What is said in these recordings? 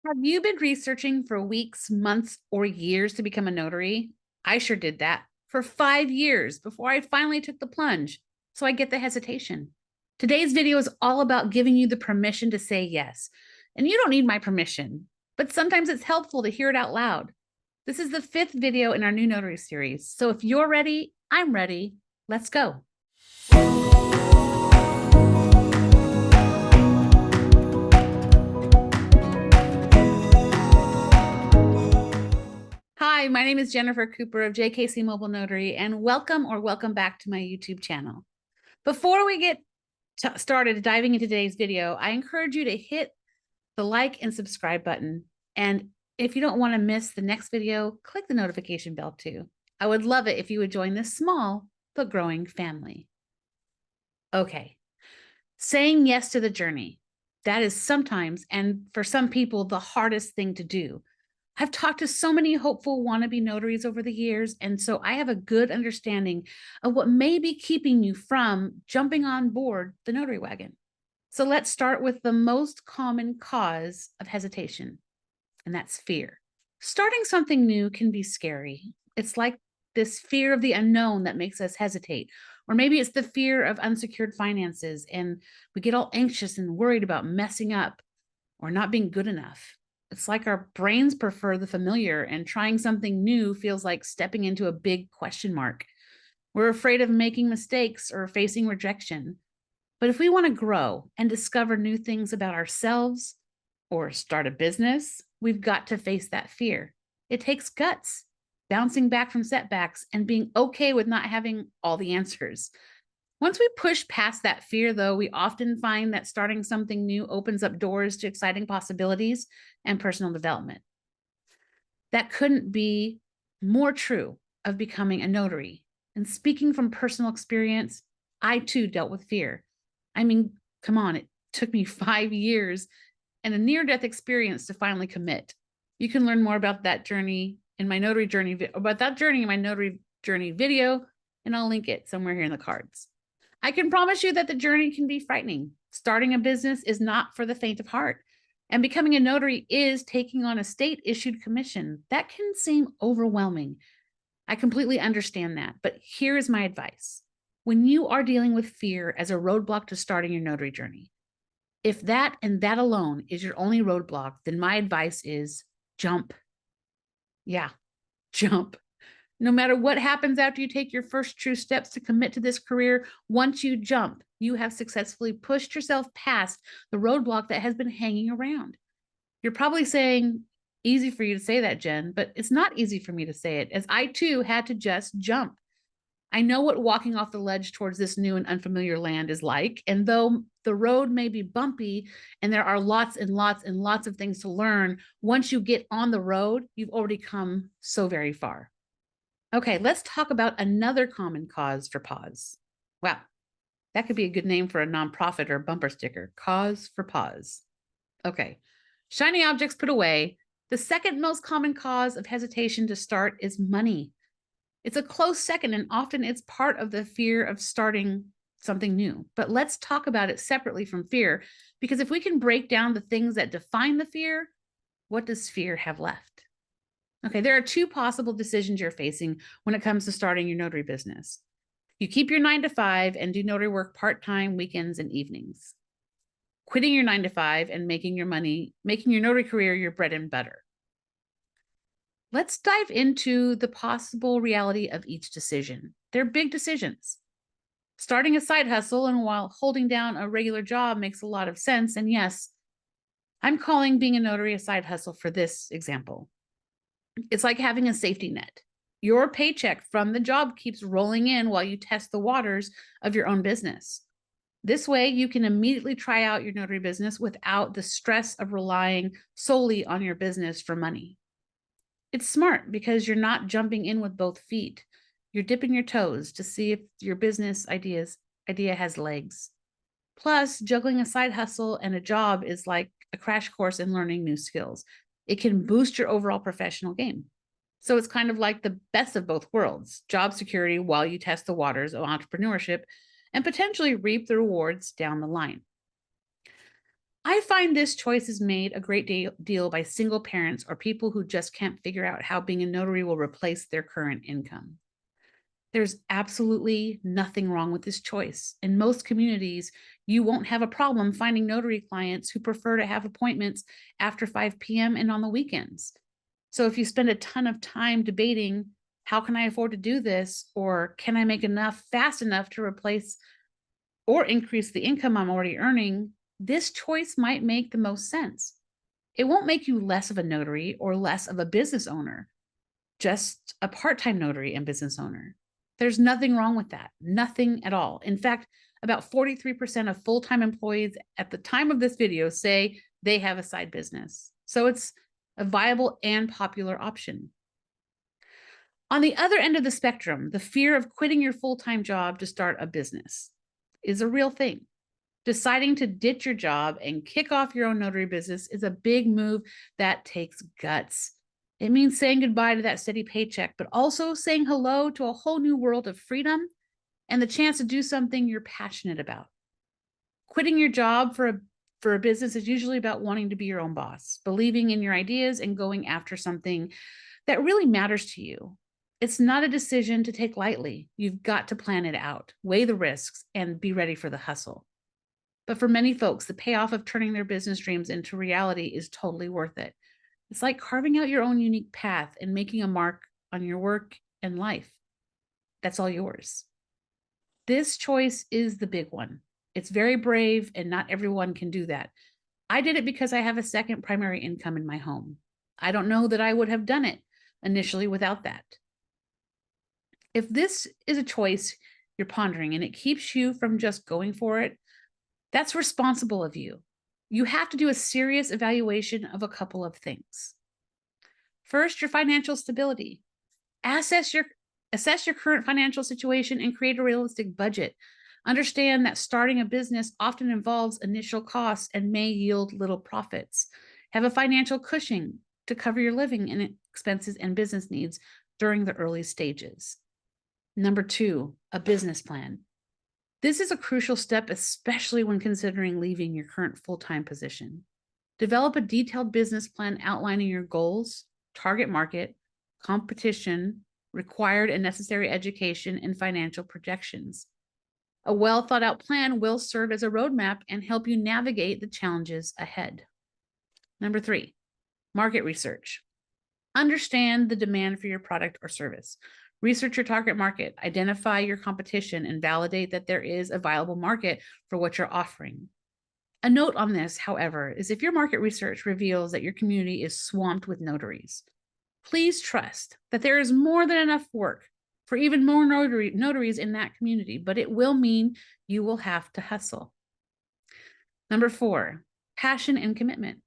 Have you been researching for weeks, months, or years to become a notary? I sure did that for 5 years before I finally took the plunge. So I get the hesitation. Today's video is all about giving you the permission to say yes. And you don't need my permission, but sometimes it's helpful to hear it out loud. This is the fifth video in our new notary series. So if you're ready, I'm ready. Let's go. Hi, my name is Jennifer Cooper of JKC Mobile Notary, and welcome back to my YouTube channel. Before we get started diving into today's video, I encourage you to hit the like and subscribe button. And if you don't want to miss the next video, click the notification bell too. I would love it if you would join this small but growing family. Okay, saying yes to the journey. That is sometimes, and for some people, the hardest thing to do. I've talked to so many hopeful wannabe notaries over the years, and so I have a good understanding of what may be keeping you from jumping on board the notary wagon. So let's start with the most common cause of hesitation, and that's fear. Starting something new can be scary. It's like this fear of the unknown that makes us hesitate. Or maybe it's the fear of unsecured finances, and we get all anxious and worried about messing up or not being good enough. It's like our brains prefer the familiar, and trying something new feels like stepping into a big question mark. We're afraid of making mistakes or facing rejection. But if we want to grow and discover new things about ourselves or start a business, we've got to face that fear. It takes guts, bouncing back from setbacks, and being okay with not having all the answers. Once we push past that fear, though, we often find that starting something new opens up doors to exciting possibilities and personal development. That couldn't be more true of becoming a notary. And speaking from personal experience, I too dealt with fear. I mean, come on, it took me 5 years and a near-death experience to finally commit. You can learn more about that journey in my Notary Journey, in my Notary Journey video, and I'll link it somewhere here in the cards. I can promise you that the journey can be frightening. Starting a business is not for the faint of heart, and becoming a notary is taking on a state-issued commission. That can seem overwhelming. I completely understand that, but here is my advice. When you are dealing with fear as a roadblock to starting your notary journey, if that and that alone is your only roadblock, then my advice is jump. Yeah, jump. No matter what happens after you take your first true steps to commit to this career, once you jump, you have successfully pushed yourself past the roadblock that has been hanging around. You're probably saying, easy for you to say that, Jen, but it's not easy for me to say it, as I too had to just jump. I know what walking off the ledge towards this new and unfamiliar land is like, and though the road may be bumpy and there are lots and lots and lots of things to learn, once you get on the road, you've already come so very far. Okay, let's talk about another common cause for pause. Wow, that could be a good name for a nonprofit or a bumper sticker. Cause for pause. Okay, shiny objects put away. The second most common cause of hesitation to start is money. It's a close second, and often it's part of the fear of starting something new. But let's talk about it separately from fear, because if we can break down the things that define the fear, what does fear have left? Okay, there are two possible decisions you're facing when it comes to starting your notary business. You keep your 9 to 5 and do notary work part-time, weekends, and evenings. Quitting your 9 to 5 and making your notary career your bread and butter. Let's dive into the possible reality of each decision. They're big decisions. Starting a side hustle and while holding down a regular job makes a lot of sense. And yes, I'm calling being a notary a side hustle for this example. It's like having a safety net. Your paycheck from the job keeps rolling in while you test the waters of your own business. This way, you can immediately try out your notary business without the stress of relying solely on your business for money. It's smart because you're not jumping in with both feet. You're dipping your toes to see if your business idea has legs. Plus, juggling a side hustle and a job is like a crash course in learning new skills. It can boost your overall professional game. So it's kind of like the best of both worlds, job security while you test the waters of entrepreneurship and potentially reap the rewards down the line. I find this choice is made a great deal by single parents or people who just can't figure out how being a notary will replace their current income. There's absolutely nothing wrong with this choice. In most communities, you won't have a problem finding notary clients who prefer to have appointments after 5 p.m. and on the weekends. So if you spend a ton of time debating, how can I afford to do this? Or can I make enough fast enough to replace or increase the income I'm already earning? This choice might make the most sense. It won't make you less of a notary or less of a business owner, just a part-time notary and business owner. There's nothing wrong with that, nothing at all. In fact, about 43% of full-time employees at the time of this video say they have a side business. So it's a viable and popular option. On the other end of the spectrum, the fear of quitting your full-time job to start a business is a real thing. Deciding to ditch your job and kick off your own notary business is a big move that takes guts. It means saying goodbye to that steady paycheck, but also saying hello to a whole new world of freedom and the chance to do something you're passionate about. Quitting your job for a business is usually about wanting to be your own boss, believing in your ideas and going after something that really matters to you. It's not a decision to take lightly. You've got to plan it out, weigh the risks, and be ready for the hustle. But for many folks, the payoff of turning their business dreams into reality is totally worth it. It's like carving out your own unique path and making a mark on your work and life. That's all yours. This choice is the big one. It's very brave, and not everyone can do that. I did it because I have a second primary income in my home. I don't know that I would have done it initially without that. If this is a choice you're pondering and it keeps you from just going for it, that's responsible of you. You have to do a serious evaluation of a couple of things. First, your financial stability. Assess your current financial situation and create a realistic budget. Understand that starting a business often involves initial costs and may yield little profits. Have a financial cushion to cover your living and expenses and business needs during the early stages. Number 2, a business plan. This is a crucial step, especially when considering leaving your current full-time position. Develop a detailed business plan outlining your goals, target market, competition, required and necessary education, and financial projections. A well-thought-out plan will serve as a roadmap and help you navigate the challenges ahead. Number 3, market research. Understand the demand for your product or service. Research your target market, identify your competition, and validate that there is a viable market for what you're offering. A note on this, however, is if your market research reveals that your community is swamped with notaries, please trust that there is more than enough work for even more notaries in that community, but it will mean you will have to hustle. Number 4, passion and commitment.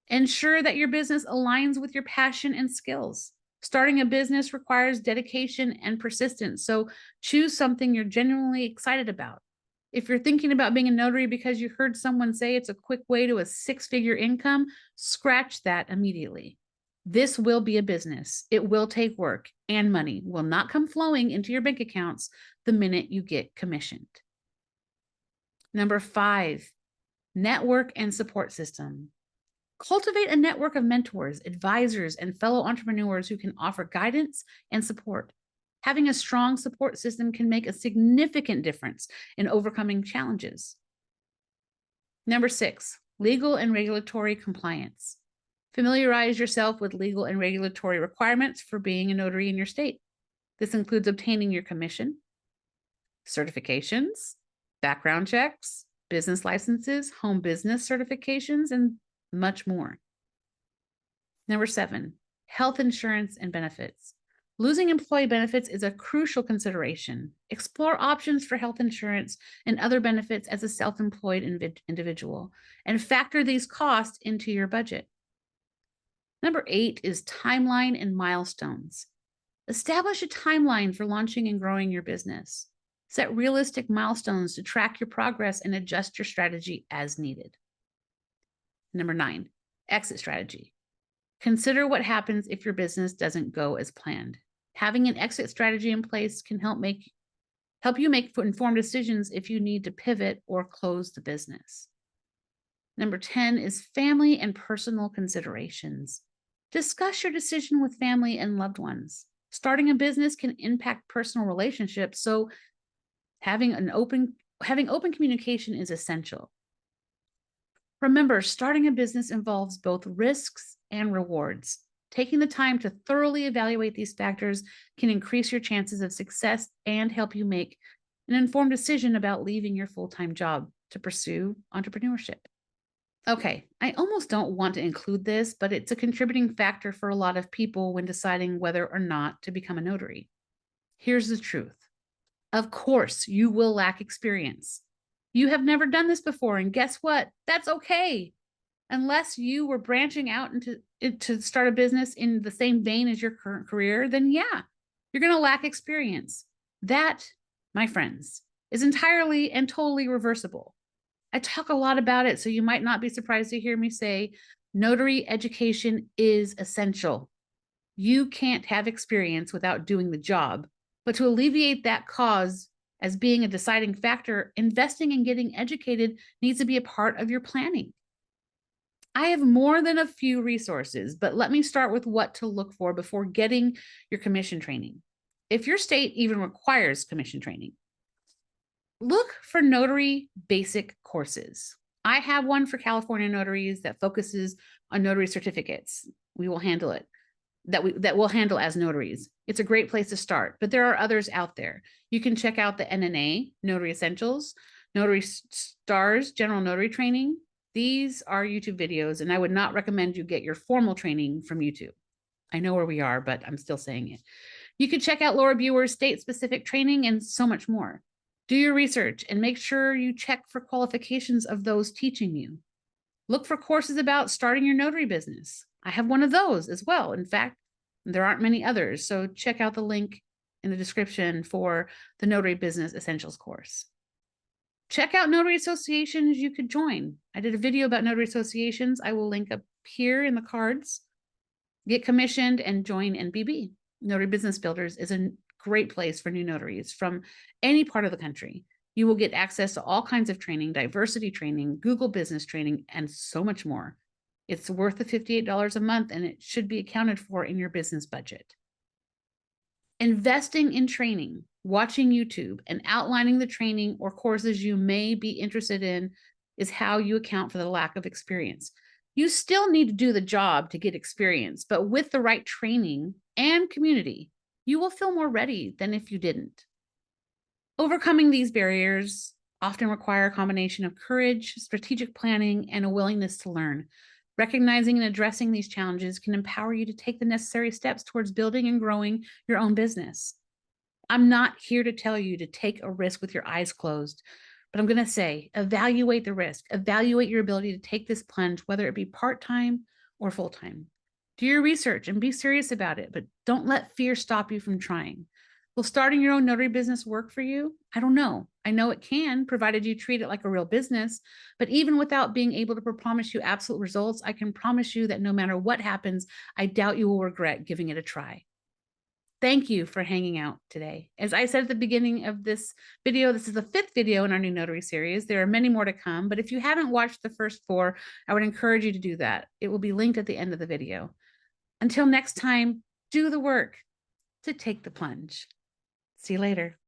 Ensure that your business aligns with your passion and skills. Starting a business requires dedication and persistence, so choose something you're genuinely excited about. If you're thinking about being a notary because you heard someone say it's a quick way to a 6-figure income, scratch that immediately. This will be a business. It will take work, and money will not come flowing into your bank accounts the minute you get commissioned. Number 5, network and support system. Cultivate a network of mentors, advisors, and fellow entrepreneurs who can offer guidance and support. Having a strong support system can make a significant difference in overcoming challenges. Number 6, legal and regulatory compliance. Familiarize yourself with legal and regulatory requirements for being a notary in your state. This includes obtaining your commission, certifications, background checks, business licenses, home business certifications, and much more. Number 7, health insurance and benefits. Losing employee benefits is a crucial consideration. Explore options for health insurance and other benefits as a self-employed individual, and factor these costs into your budget. Number 8 is timeline and milestones. Establish a timeline for launching and growing your business. Set realistic milestones to track your progress and adjust your strategy as needed. Number 9, exit strategy. Consider what happens if your business doesn't go as planned. Having an exit strategy in place can help you make informed decisions if you need to pivot or close the business. Number 10 is family and personal considerations. Discuss your decision with family and loved ones. Starting a business can impact personal relationships, so having open communication is essential. Remember, starting a business involves both risks and rewards. Taking the time to thoroughly evaluate these factors can increase your chances of success and help you make an informed decision about leaving your full-time job to pursue entrepreneurship. Okay, I almost don't want to include this, but it's a contributing factor for a lot of people when deciding whether or not to become a notary. Here's the truth. Of course, you will lack experience. You have never done this before, and guess what? That's okay. Unless you were branching out to start a business in the same vein as your current career, then yeah, you're going to lack experience. That, my friends, is entirely and totally reversible. I talk a lot about it, so you might not be surprised to hear me say notary education is essential. You can't have experience without doing the job, but to alleviate that cause as being a deciding factor, investing in getting educated needs to be a part of your planning. I have more than a few resources, but let me start with what to look for before getting your commission training. If your state even requires commission training, look for notary basic courses. I have one for California notaries that focuses on notary certificates. We will handle it. That we'll handle as notaries. It's a great place to start, but there are others out there. You can check out the NNA, Notary Essentials, Notary Stars, General Notary Training. These are YouTube videos, and I would not recommend you get your formal training from YouTube. I know where we are, but I'm still saying it. You can check out Laura Buer's state-specific training and so much more. Do your research and make sure you check for qualifications of those teaching you. Look for courses about starting your notary business. I have one of those as well. In fact, there aren't many others, so check out the link in the description for the Notary Business Essentials course. Check out notary associations you could join. I did a video about notary associations. I will link up here in the cards. Get commissioned and join NBB. Notary Business Builders is a great place for new notaries from any part of the country. You will get access to all kinds of training, diversity training, Google business training, and so much more. It's worth the $58 a month, and it should be accounted for in your business budget. Investing in training, watching YouTube, and outlining the training or courses you may be interested in is how you account for the lack of experience. You still need to do the job to get experience, but with the right training and community, you will feel more ready than if you didn't. Overcoming these barriers often require a combination of courage, strategic planning, and a willingness to learn. Recognizing and addressing these challenges can empower you to take the necessary steps towards building and growing your own business. I'm not here to tell you to take a risk with your eyes closed, but I'm going to say, evaluate the risk, evaluate your ability to take this plunge, whether it be part-time or full-time. Do your research and be serious about it, but don't let fear stop you from trying. Will starting your own notary business work for you? I don't know. I know it can, provided you treat it like a real business. But even without being able to promise you absolute results, I can promise you that no matter what happens, I doubt you will regret giving it a try. Thank you for hanging out today. As I said at the beginning of this video, this is the 5th video in our new notary series. There are many more to come, but if you haven't watched the first 4, I would encourage you to do that. It will be linked at the end of the video. Until next time, do the work to take the plunge. See you later.